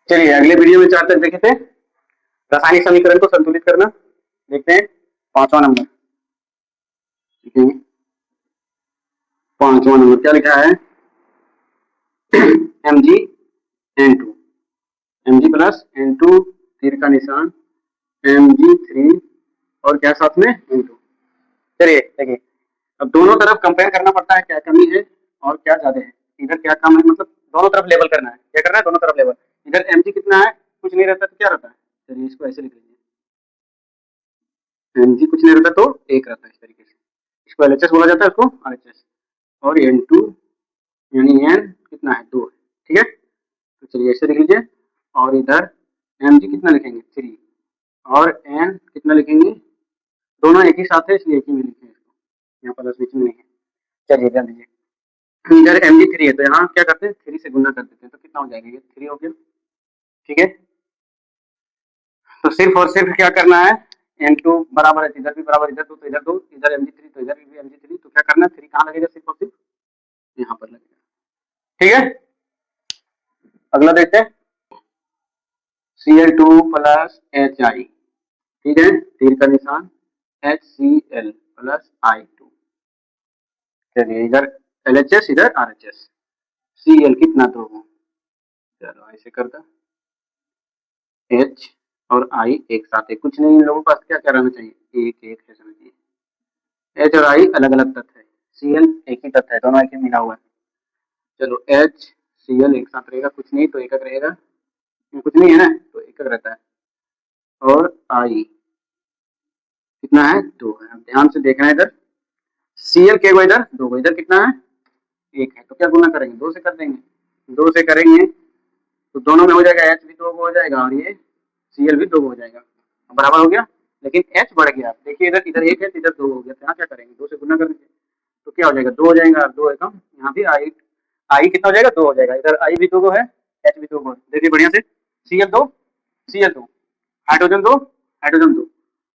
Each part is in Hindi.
चलिए अगले वीडियो में 4 तक देखे थे रासायनिक समीकरण को संतुलित करना। देखते हैं 5वां नंबर। पांचवा नंबर क्या लिखा है? Mg Mg प्लस N2 तीर का निशान Mg3 और क्या साथ में N2। चलिए देखिए अब दोनों तरफ कंपेयर करना पड़ता है, क्या कमी है और क्या ज्यादा है, इधर क्या कम है, मतलब दोनों तरफ लेवल करना है। क्या करना है? दोनों तरफ लेवल। इधर Mg कितना है? कुछ नहीं रहता तो क्या रहता है? चलिए इसको ऐसे लिख लीजिए, Mg कुछ नहीं रहता तो 1 रहता है। इस तरीके से इसको LHS बोला जाता है, उसको RHS। और N2 यानी N कितना है? 2 है। ठीक है, तो चलिए ऐसे लिख लीजिए। और इधर Mg कितना लिखेंगे? 3 और N कितना लिखेंगे? दोनों एक ही साथ है इसलिए एक ही में लिखे इसको, यहाँ प्लस बीच में नहीं है। चलिए ध्यान दीजिए, इधर Mg3 है तो यहाँ क्या करते हैं? 3 से गुना कर देते हैं तो कितना हो जाएगा? ये 3 हो गया। ठीक है, तो सिर्फ और सिर्फ क्या करना है? N2 बराबर है, इधर भी बराबर, इधर 2 तो इधर 2, इधर Mg3 तो इधर भी Mg3, तो क्या करना है? 3 कहाँ लगेगा? सिर्फ और सिर्फ यहाँ पर लगेगा। ठीक है, अगला देखते हैं Cl2 प्लस Hi। ठीक है, तीर का निशान HCl प्लस I2। चलिए इधर LHS इधर RHS। Cl कितना? 2। चलो ऐसे करता, H और I एक साथ है, कुछ नहीं इन लोगों के पास क्या क्या रहना चाहिए? एक एक है, समझिए। H और I अलग अलग तत्व है, Cl एक ही तत्व है, दोनों एक ही मिला हुआ है। चलो H Cl एक साथ रहेगा, कुछ नहीं तो एकक रहेगा, कुछ नहीं है ना तो एकक रहता है। और I कितना है? 2 है। अब ध्यान से देखना है, इधर Cl के इधर 2, इधर कितना है? 1 है, तो क्या गुना करेंगे? 2 से कर देंगे। 2 से करेंगे तो दोनों में हो जाएगा, H भी 2 हो जाएगा और ये Cl भी 2 हो जाएगा, बराबर हो गया। लेकिन H बढ़ गया, देखिए इधर इधर 1 है तो इधर 2 हो गया, तो यहाँ क्या करेंगे? 2 से गुना कर दीजिए तो क्या हो जाएगा? 2 हो जाएगा, 2 है कम, यहाँ भी I कितना हो जाएगा? 2 हो जाएगा। इधर I भी 2 है, H भी 2 है। देखिए बढ़िया से, Cl2 हाइड्रोजन 2 हाइड्रोजन 2,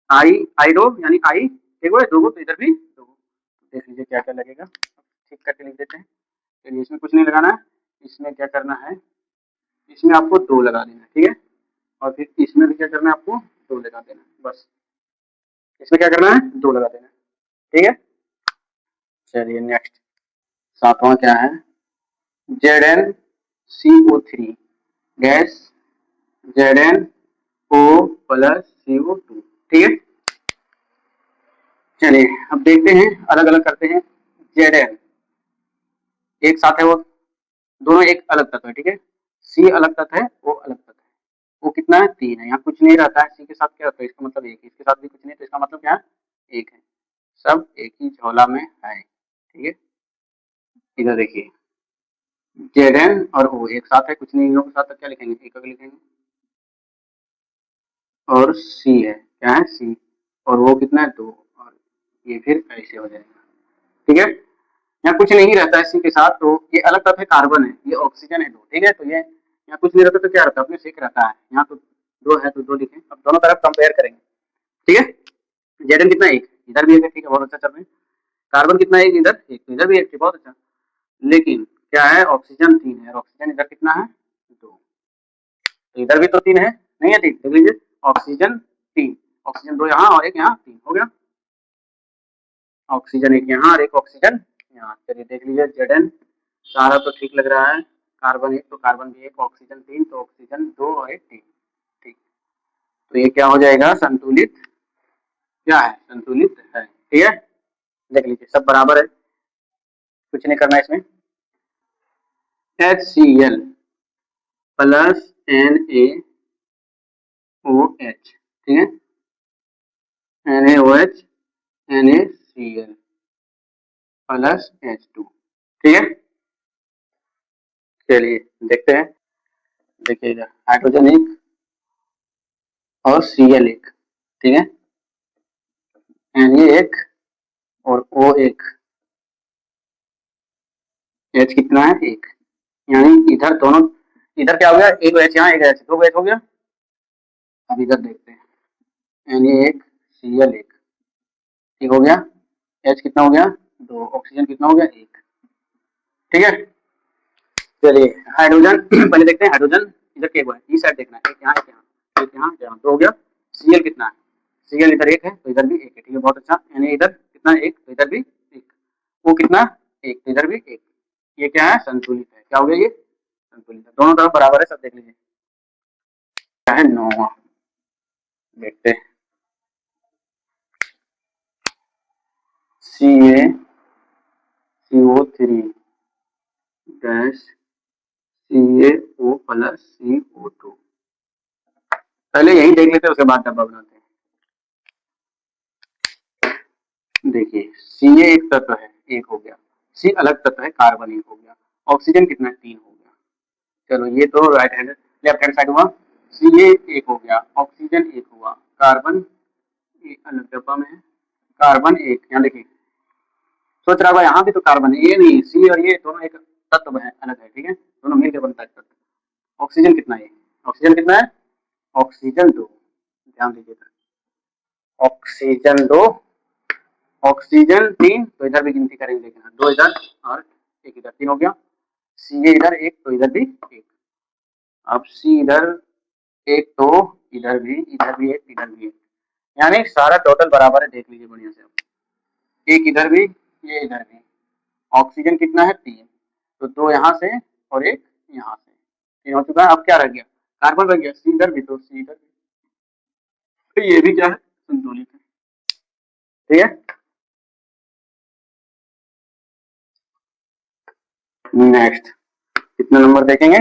I 2 यानी I 1 है, 2 तो इधर भी 2। देख लीजिए क्या क्या लगेगा, ठीक करके लिख देते हैं। चलिए इसमें कुछ नहीं लगाना है, इसमें क्या करना है? इसमें आपको 2 लगा देना है। ठीक है, और फिर इसमें भी क्या करना है? आपको 2 लगा देना है, बस। इसमें क्या करना है? 2 लगा देना है। ठीक है, चलिए नेक्स्ट 7वां क्या है? ZnCO3 gas ZnO plus CO2। ठीक है, चलिए अब देखते हैं, अलग अलग करते हैं। Zn एक साथ है, वो दोनों एक अलग तत्व है। ठीक है, C अलग तत्व है, O अलग तत्व है। वो कितना है? 3 है, यहाँ कुछ नहीं रहता है। C के साथ क्या होता है? इसका मतलब 1 है, इसके साथ भी कुछ नहीं, तो इसका मतलब क्या है? 1 है, सब एक ही झोला में है। ठीक है, इधर देखिए Zn और O एक साथ है, कुछ नहीं, इन लोगों के साथ तो क्या लिखेंगे? एकक लिखेंगे। और C है, क्या है? C और वो कितना है? 2, और ये फिर ऐसे हो जाएगा। ठीक है, यहाँ कुछ नहीं रहता है C के साथ, तो ये अलग तत्व है, कार्बन है, ये ऑक्सीजन है 2। ठीक है, तो ये यहाँ कुछ नहीं रहता तो क्या रहता है? अपने से एक रहता है, यहाँ तो 2 है तो 2 लिखें। अब दोनों तरफ कंपेयर करेंगे। ठीक है, Zn कितना? 1, इधर भी 1 है। ठीक है, बहुत अच्छा चल रहे हैं। कार्बन कितना है? इधर 1, तो इधर भी 1 है, बहुत अच्छा। लेकिन क्या है? ऑक्सीजन 3 है, ऑक्सीजन इधर कितना है? 2, तो इधर भी तो 3 है, नहीं है 3? देख लीजिए, ऑक्सीजन 3, ऑक्सीजन 2 यहाँ और 1 यहाँ, 3 हो गया। ऑक्सीजन 1 यहाँ और 1 ऑक्सीजन यहाँ। चलिए देख लीजिए, Zn सारा तो ठीक लग रहा है, कार्बन 1 तो कार्बन भी 1, ऑक्सीजन 3 तो ऑक्सीजन 2 और 1 3। ठीक, तो ये क्या हो जाएगा? संतुलित। क्या है? संतुलित है। ठीक है, देख लीजिए सब बराबर है, कुछ नहीं करना है इसमें। HCl plus NaOH। ठीक है, NaOH NaCl प्लस H2। ठीक है, चलिए देखते हैं। देखिए इधर हाइड्रोजन 1 और Cl 1। ठीक है, Na 1 और O1, H कितना है? 1, यानी इधर दोनों, इधर क्या हो गया? 1 H यहाँ, 1 H, 2 H हो गया। अब इधर देखते हैं, Na 1 Cl 1, ठीक हो गया। H कितना हो गया? 2, ऑक्सीजन कितना हो गया? 1। ठीक है, चलिए हाइड्रोजन पहले देखते हैं। हाइड्रोजन इधर क्या हुआ है, ई साइड देखना है, एक यहाँ एक यहाँ एक यहाँ यहाँ, तो हो गया। Cl कितना है, Cl इधर एक है तो इधर भी एक है, ठीक है, बहुत अच्छा। यानी इधर कितना एक तो इधर भी एक, वो कितना एक तो इधर भी एक, ये क्या है संतुलित है। क्या हो गया ये संतुलित है, दोनों तरफ बराबर है, सब देख लीजिए। क्या है 9, देखते हैं CaCO3 dash CaO plus CO2। पहले यही देख लेते हैं, उसके बाद डब्बा बनाते हैं। देखिए Ca एक तत्व है, एक हो गया, C अलग तत्व है, कार्बन एक हो गया, ऑक्सीजन कितना है 3 हो गया। चलो ये तो right hand left hand side हुआ, Ca एक हो गया, ऑक्सीजन एक हुआ, कार्बन अलग डब्बा में है, कार्बन एक, यहाँ देखिए सोच रहा है यहाँ भी तो कार्बन है, ये नहीं, सी और ये दोनों एक तत्व है, अलग है, ठीक है, दोनों मिलकर बनता है तत्व। ऑक्सीजन कितना है, ऑक्सीजन कितना है, ऑक्सीजन 2, ध्यान दीजिएगा, ऑक्सीजन 2, ऑक्सीजन 3, तो इधर भी गिनती करेंगे, देखना 2 इधर और 1 इधर, 3 हो गया। सी इधर 1 तो इधर भी 1, अब सी इधर 1 तो इधर भी 1, इधर भी 1, यानी सारा टोटल बराबर है, देख लीजिए बढ़िया से, एक इधर भी ये इधर भी। ऑक्सीजन कितना है 3, तो 2 यहाँ से और 1 यहाँ से, 3 हो चुका है। अब क्या रह गया, कार्बन रह गया, सी इधर भी तो सी इधर भी, तो ये भी क्या है संतुलित है, ठीक है। नेक्स्ट कितना नंबर देखेंगे,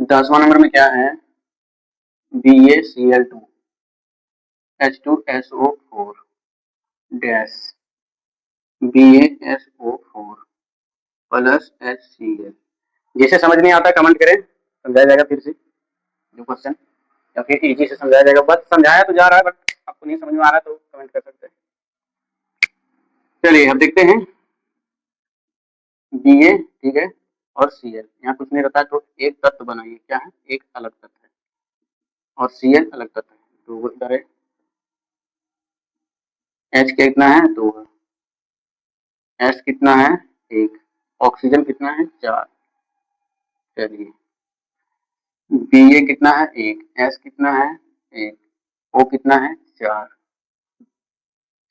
10वां नंबर में क्या है, BaCl2 H2SO4 dash BaSO4 plus HCl। जिसे समझ नहीं आता कमेंट करें, समझाया जाएगा फिर से जो क्वेश्चन, या फिर इजी से समझाया जाएगा, बस समझाया तो जा रहा है, बट आपको नहीं समझ में आ रहा है तो कमेंट कर सकते हैं। चलिए अब देखते हैं Ba, ठीक है, और Cl, यहाँ कुछ नहीं रहता है तो एक तत्व बनाइए, क्या है एक अलग तत्व है, और Cl अलग तत्व है, तो वो इधर है, H कितना है 2 है, S कितना है 1, ऑक्सीजन कितना है 4, चलिए Ba कितना है 1, S कितना है 1, O कितना है 4,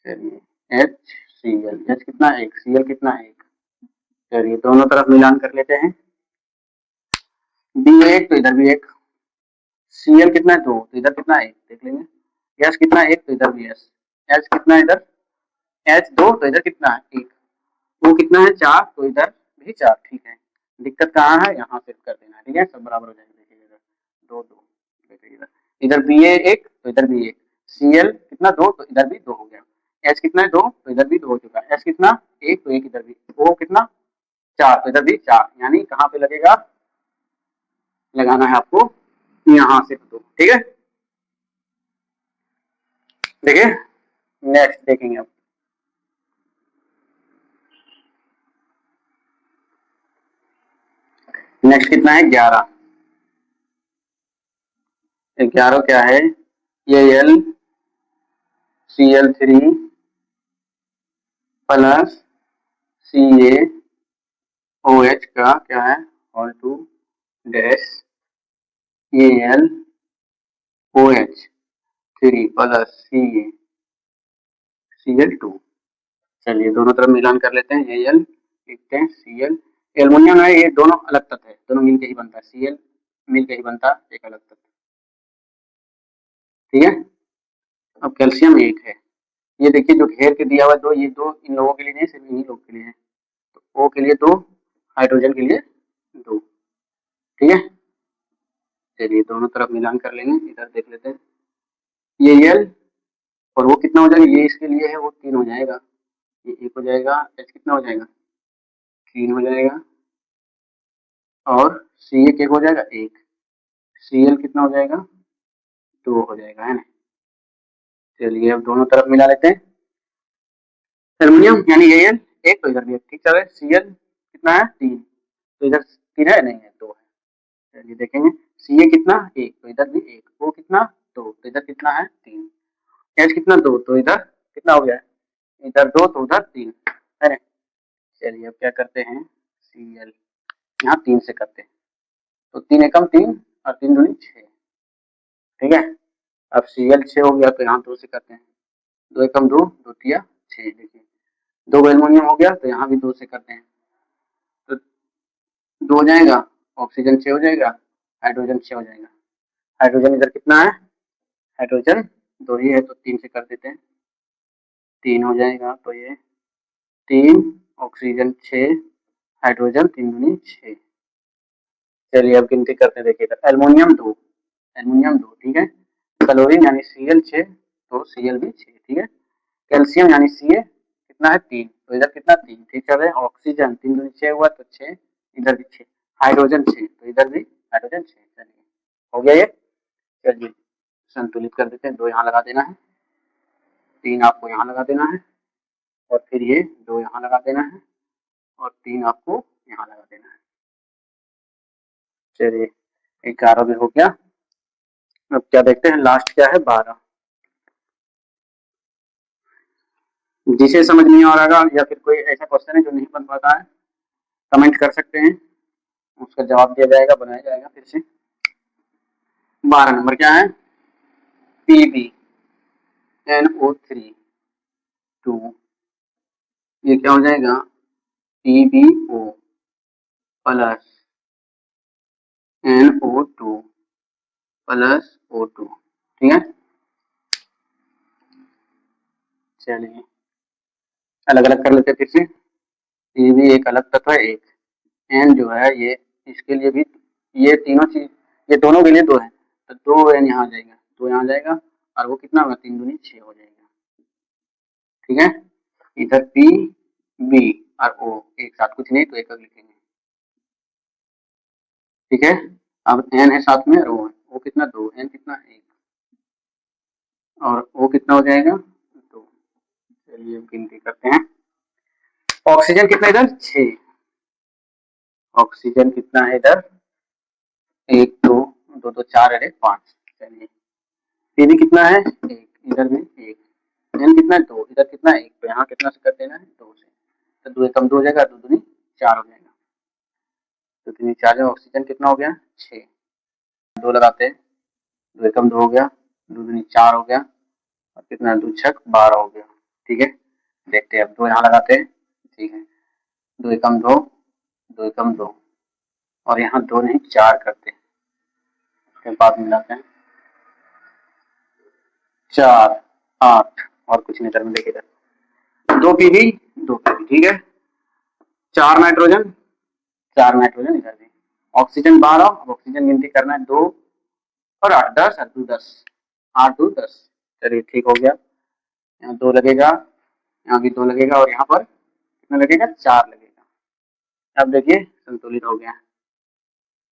चलिए HCl, H कितना 1, Cl कितना 1, चलिए दोनों तरफ मिलान कर लेते हैं, Ba 1 तो इधर भी 1, Cl कितना है 2 तो इधर कितना 1, देख लेंगे, S कितना 1 तो इधर भी S, H कितना इधर H 2 तो इधर कितना है 1, O कितना है 4 तो इधर भी 4, ठीक है। दिक्कत कहाँ है, यहाँ से कर देना है, ठीक है, सब बराबर हो जाएगा, देखिए इधर 2 2, देखिए इधर Ba 1 तो इधर भी 1, Cl कितना 2 तो इधर भी 2 हो गया, H कितना है 2 तो इधर भी 2 हो चुका है, S कितना 1 तो 1 इधर भी, O कितना 4 तो इधर भी 4, यानी कहाँ पे लगेगा, लगाना है आपको यहाँ से 2, ठीक है। देखिए नेक्स्ट देखेंगे अब, नेक्स्ट कितना है 11, 11 क्या है, ये Cl3 प्लस CaOH का क्या है whole to dash AlOH3 plus Cl2। चलिए दोनों तरफ मिलान कर लेते हैं, Al लिखते हैं Cl, एल्युमिनियम है, ये दोनों अलग तत्व है, दोनों मिलकर ही बनता है, Cl मिलकर ही बनता है एक अलग तत्व, ठीक है। अब कैल्शियम एक है, ये देखिए जो घेर के दिया हुआ दो, ये दो इन लोगों के लिए नहीं, सिर्फ इन्हीं लोगों के लिए है, तो O के लिए 2, हाइड्रोजन के लिए 2, ठीक है। चलिए दोनों तरफ मिलान कर लेंगे, इधर देख लेते हैं, ये L और वो कितना हो जाएगा, ये इसके लिए है वो 3 हो जाएगा, ये 1 हो जाएगा, H कितना हो जाएगा 3 हो जाएगा, और Ca क्या हो जाएगा 1, Cl कितना हो जाएगा 2 हो जाएगा, है ना। चलिए अब दोनों तरफ मिला लेते हैं, एल्युमिनियम यानी Al 1 तो इधर भी 1, ठीक चल रहा है, Cl कितना है 3 तो इधर 3 है नहीं है 2 है, चलिए देखेंगे, Ca कितना 1 तो इधर भी 1, O कितना 2 तो इधर कितना है 3, H कितना 2 तो इधर कितना हो गया, इधर 2 तो उधर 3, है ना। चलिए अब क्या करते हैं, Cl यहाँ 3 से करते हैं, तो 3 एकम 3 और 3 दूनी 6। ठीक है, अब Cl 6 हो गया तो यहाँ 2 से करते हैं। 2 एकम 2, 2 तिया 6। देखिए 2 एल्युमिनियम हो गया तो यहाँ भी 2 से करते हैं, तो 2 हो जाएगा, ऑक्सीजन 6 हो जाएगा, हाइड्रोजन 6 हो जाएगा। हाइड्रोजन इधर कितना है, हाइड्रोजन 2 ही है तो 3 से कर देते हैं, 3 हो जाएगा। तो ये 3 ऑक्सीजन 6 हाइड्रोजन 3 दूनी 6। चलिए अब गिनती करते हैं। देखिए एल्युमिनियम 2, एल्युमिनियम 2, ठीक है। क्लोरीन यानी Cl 6 तो Cl भी 6, ठीक है। कैल्शियम यानी Ca कितना है 3, तो इधर कितना 3, ठीक चल रहे हैं। ऑक्सीजन 3 दूनी 6 हुआ तो 6, इधर भी 6। हाइड्रोजन 6 तो इधर भी हाइड्रोजन 6। चलिए हो गया ये। चलिए संतुलित कर देते हैं, 2 यहाँ लगा देना है, 3 आपको यहाँ लगा देना है, और फिर ये 2 यहाँ लगा देना है, और 3 आपको यहाँ लगा देना है। चलिए 11 भी हो गया। अब क्या देखते हैं, लास्ट क्या है 12। जिसे समझ नहीं आ रहा या फिर कोई ऐसा क्वेश्चन है जो नहीं बन पाता है, कमेंट कर सकते हैं, उसका जवाब दिया जाएगा, बनाया जाएगा फिर से। 12 नंबर क्या है, PbNO3 2, ये क्या हो जाएगा PbO plus NO2 plus O2, ठीक है। चलिए अलग अलग कर लेते हैं फिर से। Pb एक अलग तत्व है, एक N जो है ये, इसके लिए भी ये तीनों चीज, ये दोनों के लिए 2 है, तो 2 N यहाँ जाएगा, 2 यहाँ जाएगा, और वो कितना होगा 3 दूनी 6 हो जाएगा, ठीक है। इधर P B और O एक साथ, कुछ नहीं तो एक लिखेंगे, ठीक है। अब N है साथ में और O कितना 2, N कितना 1, और O कितना हो जाएगा 2। चलिए गिनती करते हैं। ऑक्सीजन कितना इधर 6, ऑक्सीजन कितना है इधर 1 2 2 2 4 अरे 5। चलिए Pb कितना है 1, इधर भी 1, N कितना है 2, इधर कितना है 1, तो यहाँ कितना से कर देना है 2 से, तो 2 एकम 2 हो जाएगा, 2 दूनी 4 हो जाएगा, तो 3 4 है। ऑक्सीजन कितना हो गया 6, 2 लगाते हैं, 2 एकम 2 हो गया, 2 दूनी 4 हो गया, और कितना 2 छक 12 हो गया, ठीक है। देखते हैं अब 2 यहाँ लगाते हैं, ठीक है। 2 एकम 2, 2 एकम 2, और यहाँ 2 नहीं 4 करते हैं, उसके बाद मिलाते हैं 4 8, और कुछ नहीं इधर में देखिए, 2 Pb 2 Pb, ठीक है। 4 नाइट्रोजन, 4 नाइट्रोजन इधर भी। ऑक्सीजन 12, अब ऑक्सीजन गिनती करना है 2 और 8 10 और 2 10, 8 2 10। चलिए ठीक हो गया, यहाँ 2 लगेगा, यहाँ भी 2 लगेगा, और यहाँ पर कितना लगेगा 4 लगेगा। अब देखिए संतुलित हो गया।